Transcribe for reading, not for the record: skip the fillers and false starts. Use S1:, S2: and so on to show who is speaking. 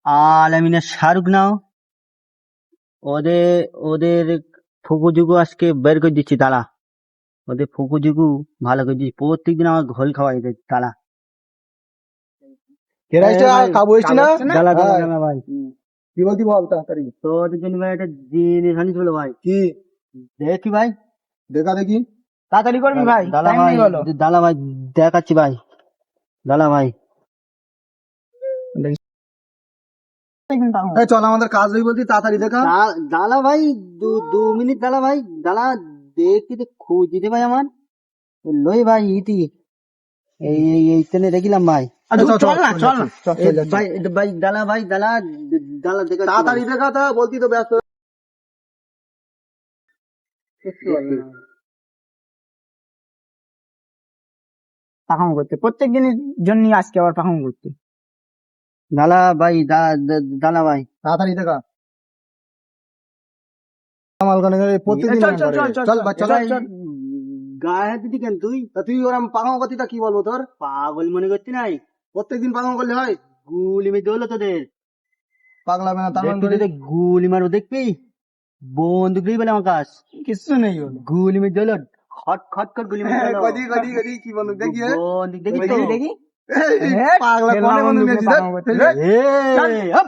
S1: আলামিনের শাহরুখ নাও, ওদের ওদের ফুকুজুকু আজকে বের করে দিচ্ছি দাঁড়া। ওদের ফুকুজুকু ভালো করে দিচ্ছি, প্রত্যেকদিন আমার ঘোল খাওয়াই দেয় দাঁড়া।
S2: খাবো এসছি না
S1: দাঁড়া দাঁড়া
S2: হ্যাঁ।
S1: দাঁড়া ভাই,
S2: কি বলতি বল তাড়াতাড়ি।
S1: তোদের জন্য ভাই একটা জিনিস আনিস বলো ভাই।
S2: কি
S1: দেখি ভাই,
S2: দেখা দেখি।
S3: তাড়াতাড়ি করবি ভাই,
S1: দাঁড়া
S3: টাইম
S1: ভাই,
S3: নেই বলো।
S1: দাঁড়া ভাই দেখাচ্ছি ভাই, দাঁড়া ভাই।
S2: এই চল আমাদের কাজ হই বলতি তাড়াতাড়ি দেখা।
S1: দাঁড়া ভাই, দু মিনিট দাঁড়া ভাই, দাঁড়া দেখি তো খুঁজ দিতে ভাই আমার লই ভাই ইতি এই ট্রেনে দেখিলাম ভাই।
S3: চল না চল না।
S1: ভাই ভাই দাঁড়া ভাই, দাঁড়া দাঁড়া দেখা
S2: তাড়াতাড়ি দেখা তা বলতি তো ব্যস্ত।
S3: পাখামো করতে প্রত্যেক দিনের জন্য আজকে আবার পাখামো করতে।
S1: দাঁড়া ভাই, দাঁড়া ভাই,
S2: তাড়াতাড়ি দেখা। প্রত্যেকদিন
S3: চল চল চল চল
S2: চল বা চল।
S1: গায়ে হাত দিতি কেন তুই?
S2: তা তুই ওরম পাকাও করতি তা কি বলবো তোর?
S1: পাগল মনে করছি নাই?
S2: প্রত্যেকদিন পাকাও করলে হয়?
S1: গুলি মেরে হলো তোদের,
S2: পাগলা মেনা তার
S1: দেখবি তোদের গুলি মারবো দেখবি, বন্দুক দিয়ে বলে আমার কাছ
S3: কিছু নেই হলো।
S1: গুলি মেরে হলো, খট খট করে গুলি মেরে হলো।
S2: গদি গদি গদি কি বলবো দেখি
S1: বন্দুক দেখি তো?
S3: দেখি দেখি
S2: পাগলা কোনে বন্ধু মেরেছিস?
S3: পাখামো করতে।
S1: এই, হাপ।